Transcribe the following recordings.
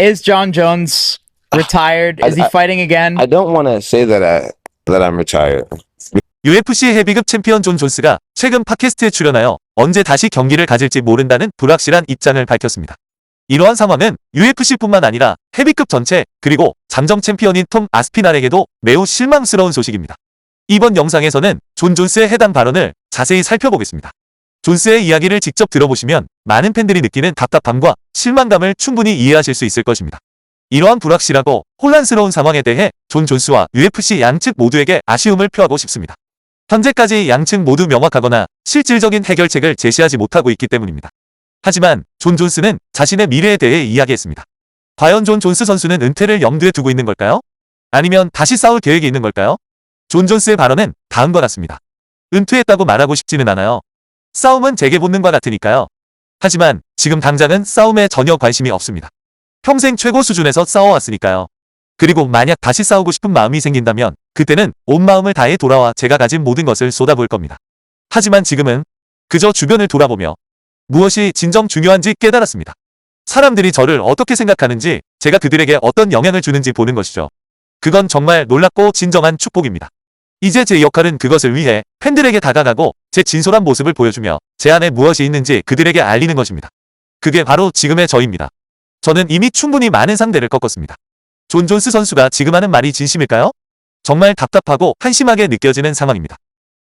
Is John Jones retired? Is he fighting again? I don't want to say that I'm retired. UFC 헤비급 챔피언 존 존스가 최근 팟캐스트에 출연하여 언제 다시 경기를 가질지 모른다는 불확실한 입장을 밝혔습니다. 이러한 상황은 UFC뿐만 아니라 헤비급 전체 그리고 잠정 챔피언인 톰 아스피날에게도 매우 실망스러운 소식입니다. 이번 영상에서는 존 존스의 해당 발언을 자세히 살펴보겠습니다. 존스의 이야기를 직접 들어보시면 많은 팬들이 느끼는 답답함과 실망감을 충분히 이해하실 수 있을 것입니다. 이러한 불확실하고 혼란스러운 상황에 대해 존 존스와 UFC 양측 모두에게 아쉬움을 표하고 싶습니다. 현재까지 양측 모두 명확하거나 실질적인 해결책을 제시하지 못하고 있기 때문입니다. 하지만 존 존스는 자신의 미래에 대해 이야기했습니다. 과연 존 존스 선수는 은퇴를 염두에 두고 있는 걸까요? 아니면 다시 싸울 계획이 있는 걸까요? 존 존스의 발언은 다음과 같습니다. 은퇴했다고 말하고 싶지는 않아요. 싸움은 제게 본능과 같으니까요. 하지만 지금 당장은 싸움에 전혀 관심이 없습니다. 평생 최고 수준에서 싸워왔으니까요. 그리고 만약 다시 싸우고 싶은 마음이 생긴다면 그때는 온 마음을 다해 돌아와 제가 가진 모든 것을 쏟아부을 겁니다. 하지만 지금은 그저 주변을 돌아보며 무엇이 진정 중요한지 깨달았습니다. 사람들이 저를 어떻게 생각하는지, 제가 그들에게 어떤 영향을 주는지 보는 것이죠. 그건 정말 놀랍고 진정한 축복입니다. 이제 제 역할은 그것을 위해 팬들에게 다가가고 제 진솔한 모습을 보여주며 제 안에 무엇이 있는지 그들에게 알리는 것입니다. 그게 바로 지금의 저입니다. 저는 이미 충분히 많은 상대를 꺾었습니다. 존 존스 선수가 지금 하는 말이 진심일까요? 정말 답답하고 한심하게 느껴지는 상황입니다.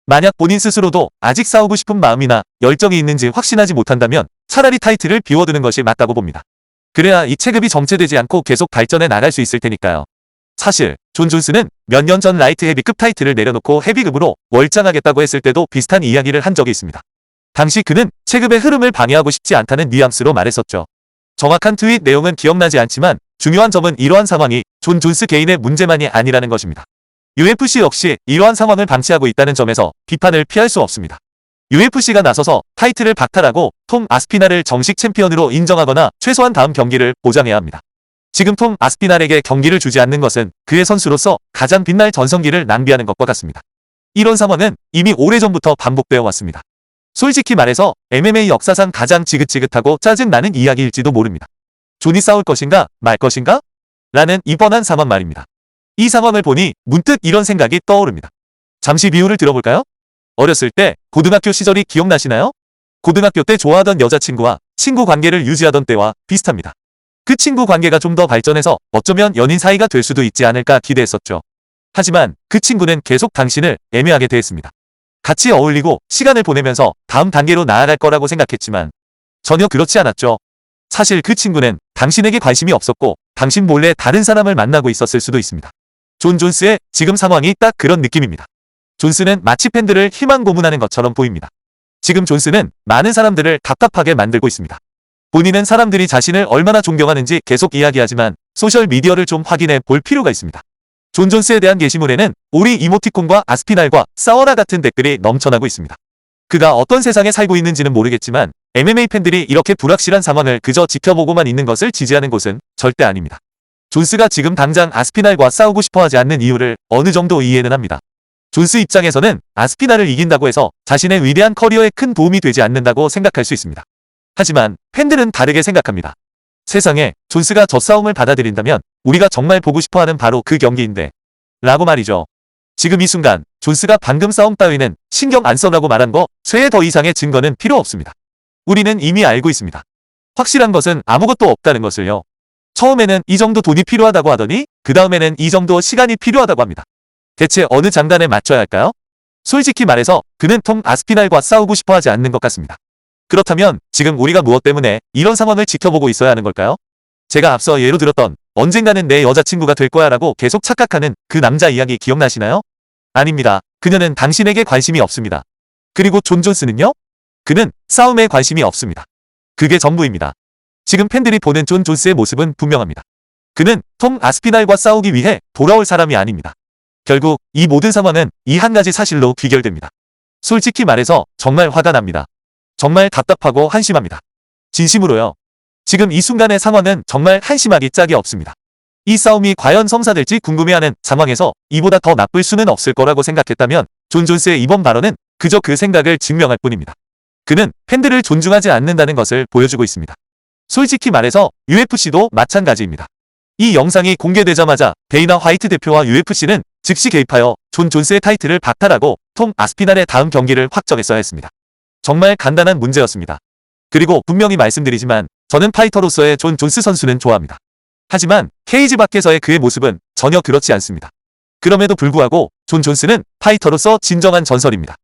만약 본인 스스로도 아직 싸우고 싶은 마음이나 열정이 있는지 확신하지 못한다면 차라리 타이틀을 비워두는 것이 맞다고 봅니다. 그래야 이 체급이 정체되지 않고 계속 발전해 나갈 수 있을 테니까요. 사실 존 존스는 몇 년 전 라이트 헤비급 타이틀을 내려놓고 헤비급으로 월장하겠다고 했을 때도 비슷한 이야기를 한 적이 있습니다. 당시 그는 체급의 흐름을 방해하고 싶지 않다는 뉘앙스로 말했었죠. 정확한 트윗 내용은 기억나지 않지만 중요한 점은 이러한 상황이 존 존스 개인의 문제만이 아니라는 것입니다. UFC 역시 이러한 상황을 방치하고 있다는 점에서 비판을 피할 수 없습니다. UFC가 나서서 타이틀을 박탈하고 톰 아스피날을 정식 챔피언으로 인정하거나 최소한 다음 경기를 보장해야 합니다. 지금 톰 아스피날에게 경기를 주지 않는 것은 그의 선수로서 가장 빛날 전성기를 낭비하는 것과 같습니다. 이런 상황은 이미 오래전부터 반복되어 왔습니다. 솔직히 말해서 MMA 역사상 가장 지긋지긋하고 짜증나는 이야기일지도 모릅니다. 존이 싸울 것인가 말 것인가? 라는 이번한 상황 말입니다. 이 상황을 보니 문득 이런 생각이 떠오릅니다. 잠시 비유를 들어볼까요? 어렸을 때 고등학교 시절이 기억나시나요? 고등학교 때 좋아하던 여자친구와 친구 관계를 유지하던 때와 비슷합니다. 그 친구 관계가 좀 더 발전해서 어쩌면 연인 사이가 될 수도 있지 않을까 기대했었죠. 하지만 그 친구는 계속 당신을 애매하게 대했습니다. 같이 어울리고 시간을 보내면서 다음 단계로 나아갈 거라고 생각했지만 전혀 그렇지 않았죠. 사실 그 친구는 당신에게 관심이 없었고 당신 몰래 다른 사람을 만나고 있었을 수도 있습니다. 존 존스의 지금 상황이 딱 그런 느낌입니다. 존스는 마치 팬들을 희망 고문하는 것처럼 보입니다. 지금 존스는 많은 사람들을 답답하게 만들고 있습니다. 본인은 사람들이 자신을 얼마나 존경하는지 계속 이야기하지만 소셜미디어를 좀 확인해 볼 필요가 있습니다. 존 존스에 대한 게시물에는 우리 이모티콘과 아스피날과 싸워라 같은 댓글이 넘쳐나고 있습니다. 그가 어떤 세상에 살고 있는지는 모르겠지만 MMA 팬들이 이렇게 불확실한 상황을 그저 지켜보고만 있는 것을 지지하는 곳은 절대 아닙니다. 존스가 지금 당장 아스피날과 싸우고 싶어하지 않는 이유를 어느 정도 이해는 합니다. 존스 입장에서는 아스피날을 이긴다고 해서 자신의 위대한 커리어에 큰 도움이 되지 않는다고 생각할 수 있습니다. 하지만 팬들은 다르게 생각합니다. 세상에 존스가 저 싸움을 받아들인다면 우리가 정말 보고 싶어하는 바로 그 경기인데 라고 말이죠. 지금 이 순간 존스가 방금 싸움 따위는 신경 안 써라고 말한 거 쇠에 더 이상의 증거는 필요 없습니다. 우리는 이미 알고 있습니다. 확실한 것은 아무것도 없다는 것을요. 처음에는 이 정도 돈이 필요하다고 하더니 그 다음에는 이 정도 시간이 필요하다고 합니다. 대체 어느 장단에 맞춰야 할까요? 솔직히 말해서 그는 톰 아스피날과 싸우고 싶어하지 않는 것 같습니다. 그렇다면 지금 우리가 무엇 때문에 이런 상황을 지켜보고 있어야 하는 걸까요? 제가 앞서 예로 들었던 언젠가는 내 여자친구가 될 거야 라고 계속 착각하는 그 남자 이야기 기억나시나요? 아닙니다. 그녀는 당신에게 관심이 없습니다. 그리고 존 존스는요? 그는 싸움에 관심이 없습니다. 그게 전부입니다. 지금 팬들이 보는 존 존스의 모습은 분명합니다. 그는 톰 아스피날과 싸우기 위해 돌아올 사람이 아닙니다. 결국 이 모든 상황은 이 한 가지 사실로 귀결됩니다. 솔직히 말해서 정말 화가 납니다. 정말 답답하고 한심합니다. 진심으로요. 지금 이 순간의 상황은 정말 한심하기 짝이 없습니다. 이 싸움이 과연 성사될지 궁금해하는 상황에서 이보다 더 나쁠 수는 없을 거라고 생각했다면 존 존스의 이번 발언은 그저 그 생각을 증명할 뿐입니다. 그는 팬들을 존중하지 않는다는 것을 보여주고 있습니다. 솔직히 말해서 UFC도 마찬가지입니다. 이 영상이 공개되자마자 데이나 화이트 대표와 UFC는 즉시 개입하여 존 존스의 타이틀을 박탈하고 톰 아스피날의 다음 경기를 확정했어야 했습니다. 정말 간단한 문제였습니다. 그리고 분명히 말씀드리지만 저는 파이터로서의 존 존스 선수는 좋아합니다. 하지만 케이지 밖에서의 그의 모습은 전혀 그렇지 않습니다. 그럼에도 불구하고 존 존스는 파이터로서 진정한 전설입니다.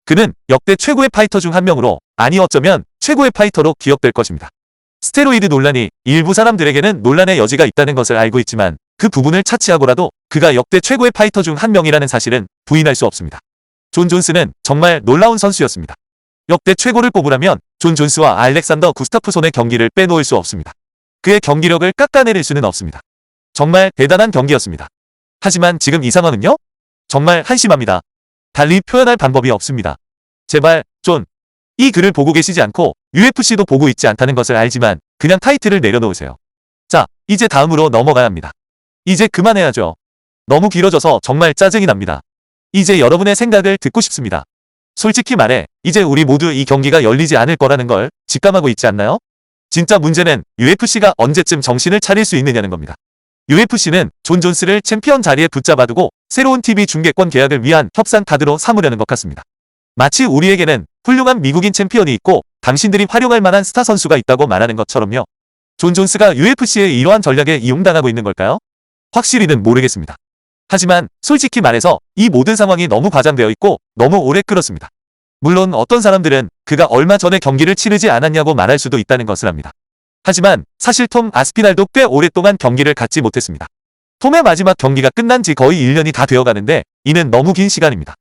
그는 역대 최고의 파이터 중 한 명으로, 아니 어쩌면 최고의 파이터로 기억될 것입니다. 스테로이드 논란이 일부 사람들에게는 논란의 여지가 있다는 것을 알고 있지만 그 부분을 차치하고라도 그가 역대 최고의 파이터 중 한 명이라는 사실은 부인할 수 없습니다. 존 존스는 정말 놀라운 선수였습니다. 역대 최고를 꼽으라면 존 존스와 알렉산더 구스타프손의 경기를 빼놓을 수 없습니다. 그의 경기력을 깎아내릴 수는 없습니다. 정말 대단한 경기였습니다. 하지만 지금 이 상황은요? 정말 한심합니다. 달리 표현할 방법이 없습니다. 제발 존, 이 글을 보고 계시지 않고 UFC도 보고 있지 않다는 것을 알지만 그냥 타이틀을 내려놓으세요. 자, 이제 다음으로 넘어가야 합니다. 이제 그만해야죠. 너무 길어져서 정말 짜증이 납니다. 이제 여러분의 생각을 듣고 싶습니다. 솔직히 말해 이제 우리 모두 이 경기가 열리지 않을 거라는 걸 직감하고 있지 않나요? 진짜 문제는 UFC가 언제쯤 정신을 차릴 수 있느냐는 겁니다. UFC는 존 존스를 챔피언 자리에 붙잡아두고 새로운 TV 중계권 계약을 위한 협상 카드로 삼으려는 것 같습니다. 마치 우리에게는 훌륭한 미국인 챔피언이 있고 당신들이 활용할 만한 스타 선수가 있다고 말하는 것처럼요. 존 존스가 UFC의 이러한 전략에 이용당하고 있는 걸까요? 확실히는 모르겠습니다. 하지만 솔직히 말해서 이 모든 상황이 너무 과장되어 있고 너무 오래 끌었습니다. 물론 어떤 사람들은 그가 얼마 전에 경기를 치르지 않았냐고 말할 수도 있다는 것을 압니다. 하지만 사실 톰 아스피날도 꽤 오랫동안 경기를 갖지 못했습니다. 톰의 마지막 경기가 끝난 지 거의 1년이 다 되어가는데 이는 너무 긴 시간입니다.